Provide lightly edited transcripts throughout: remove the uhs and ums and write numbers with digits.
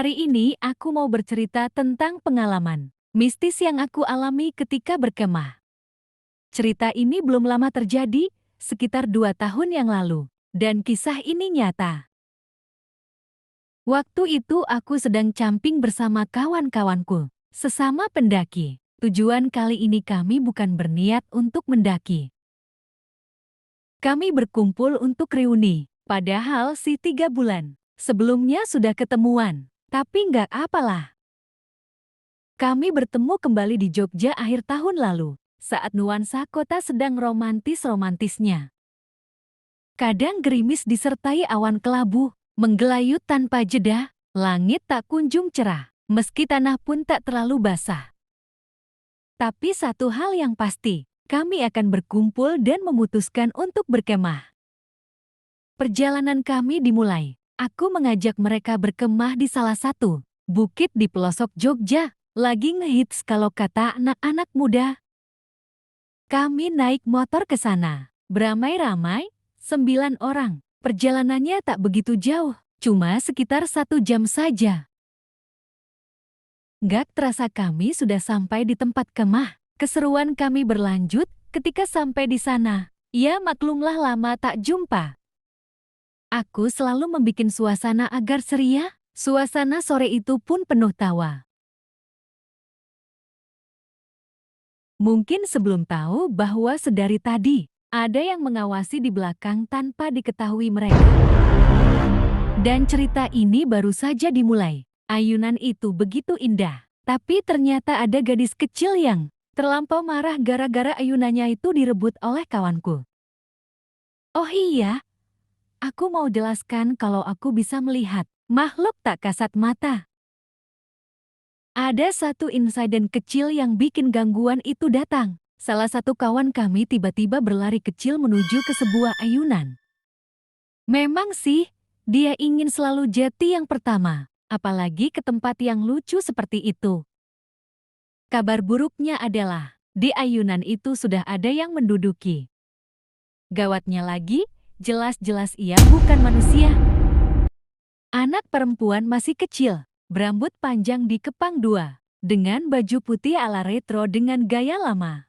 Hari ini aku mau bercerita tentang pengalaman mistis yang aku alami ketika berkemah. Cerita ini belum lama terjadi, sekitar 2 tahun yang lalu, dan kisah ini nyata. Waktu itu aku sedang camping bersama kawan-kawanku, sesama pendaki. Tujuan kali ini kami bukan berniat untuk mendaki. Kami berkumpul untuk reuni, padahal 3 bulan sebelumnya sudah ketemuan. Tapi nggak apalah. Kami bertemu kembali di Jogja akhir tahun lalu, saat nuansa kota sedang romantis-romantisnya. Kadang gerimis disertai awan kelabu, menggelayut tanpa jeda, langit tak kunjung cerah, meski tanah pun tak terlalu basah. Tapi satu hal yang pasti, kami akan berkumpul dan memutuskan untuk berkemah. Perjalanan kami dimulai. Aku mengajak mereka berkemah di salah satu bukit di pelosok Jogja. Lagi ngehits kalau kata anak-anak muda. Kami naik motor ke sana. Beramai-ramai, 9 orang. Perjalanannya tak begitu jauh, cuma sekitar 1 jam saja. Gak terasa kami sudah sampai di tempat kemah. Keseruan kami berlanjut ketika sampai di sana. Ya maklumlah lama tak jumpa. Aku selalu membuat suasana agar ceria. Suasana sore itu pun penuh tawa. Mungkin sebelum tahu bahwa sedari tadi, ada yang mengawasi di belakang tanpa diketahui mereka. Dan cerita ini baru saja dimulai. Ayunan itu begitu indah. Tapi ternyata ada gadis kecil yang terlampau marah gara-gara ayunannya itu direbut oleh kawanku. Oh iya, aku mau jelaskan kalau aku bisa melihat makhluk tak kasat mata. Ada satu insiden kecil yang bikin gangguan itu datang. Salah satu kawan kami tiba-tiba berlari kecil menuju ke sebuah ayunan. Memang sih, dia ingin selalu jati yang pertama, apalagi ke tempat yang lucu seperti itu. Kabar buruknya adalah, di ayunan itu sudah ada yang menduduki. Gawatnya lagi, jelas-jelas ia bukan manusia. Anak perempuan masih kecil. Berambut panjang dikepang 2, dengan baju putih ala retro dengan gaya lama.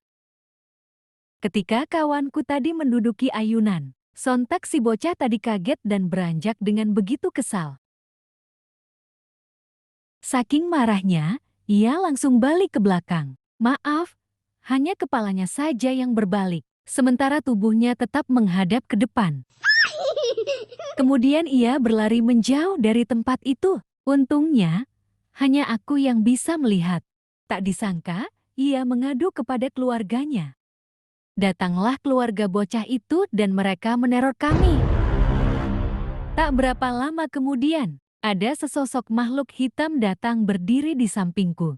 Ketika kawanku tadi menduduki ayunan, sontak si bocah tadi kaget dan beranjak dengan begitu kesal. Saking marahnya, ia langsung balik ke belakang. Maaf, hanya kepalanya saja yang berbalik, sementara tubuhnya tetap menghadap ke depan. Kemudian ia berlari menjauh dari tempat itu. Untungnya, hanya aku yang bisa melihat. Tak disangka, ia mengadu kepada keluarganya. Datanglah keluarga bocah itu dan mereka meneror kami. Tak berapa lama kemudian, ada sesosok makhluk hitam datang berdiri di sampingku.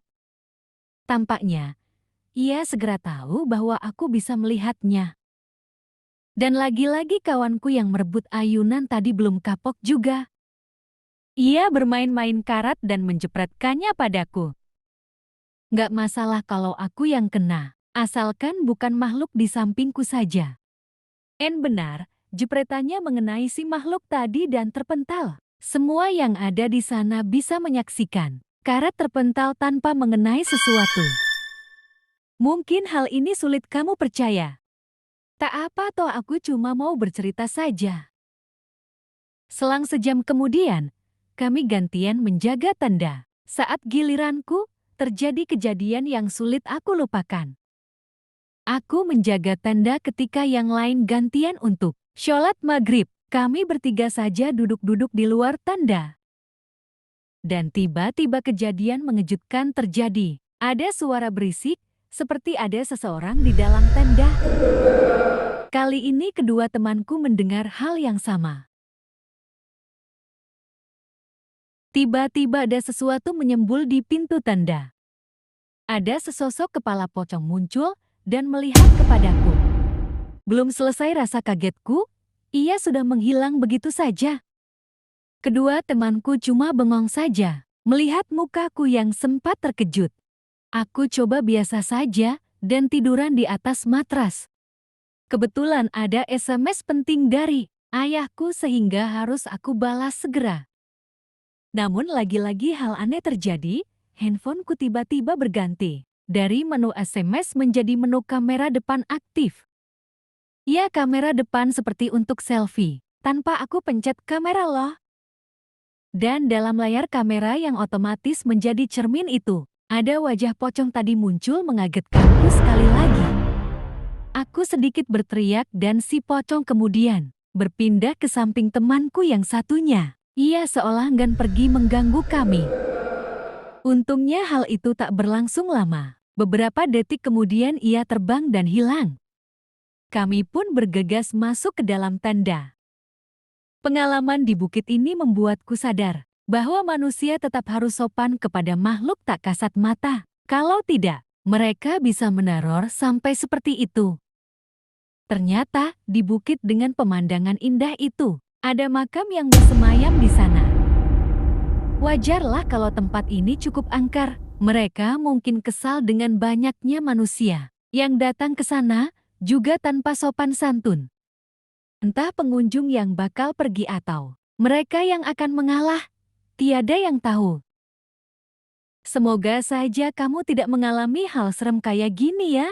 Tampaknya, ia segera tahu bahwa aku bisa melihatnya. Dan lagi-lagi kawanku yang merebut ayunan tadi belum kapok juga. Ia bermain-main karat dan menjepretkannya padaku. Nggak masalah kalau aku yang kena, asalkan bukan makhluk di sampingku saja. Benar, jepretannya mengenai si makhluk tadi dan terpental. Semua yang ada di sana bisa menyaksikan. Karat terpental tanpa mengenai sesuatu. Mungkin hal ini sulit kamu percaya. Tak apa toh aku cuma mau bercerita saja. Selang sejam kemudian, kami gantian menjaga tenda. Saat giliranku, terjadi kejadian yang sulit aku lupakan. Aku menjaga tenda ketika yang lain gantian untuk sholat maghrib. Kami bertiga saja duduk-duduk di luar tenda. Dan tiba-tiba kejadian mengejutkan terjadi. Ada suara berisik, seperti ada seseorang di dalam tenda. Kali ini kedua temanku mendengar hal yang sama. Tiba-tiba ada sesuatu menyembul di pintu tenda. Ada sesosok kepala pocong muncul dan melihat kepadaku. Belum selesai rasa kagetku, ia sudah menghilang begitu saja. Kedua temanku cuma bengong saja, melihat mukaku yang sempat terkejut. Aku coba biasa saja dan tiduran di atas matras. Kebetulan ada SMS penting dari ayahku sehingga harus aku balas segera. Namun lagi-lagi hal aneh terjadi, handphoneku tiba-tiba berganti. Dari menu SMS menjadi menu kamera depan aktif. Ya, kamera depan seperti untuk selfie, tanpa aku pencet kamera loh. Dan dalam layar kamera yang otomatis menjadi cermin itu, ada wajah pocong tadi muncul mengagetkanku sekali lagi. Aku sedikit berteriak dan si pocong kemudian berpindah ke samping temanku yang satunya. Ia seolah enggan pergi mengganggu kami. Untungnya hal itu tak berlangsung lama. Beberapa detik kemudian ia terbang dan hilang. Kami pun bergegas masuk ke dalam tenda. Pengalaman di bukit ini membuatku sadar bahwa manusia tetap harus sopan kepada makhluk tak kasat mata. Kalau tidak, mereka bisa meneror sampai seperti itu. Ternyata, di bukit dengan pemandangan indah itu, ada makam yang bersemayam di sana. Wajarlah kalau tempat ini cukup angker. Mereka mungkin kesal dengan banyaknya manusia yang datang ke sana, juga tanpa sopan santun. Entah pengunjung yang bakal pergi atau mereka yang akan mengalah, tiada yang tahu. Semoga saja kamu tidak mengalami hal serem kayak gini ya.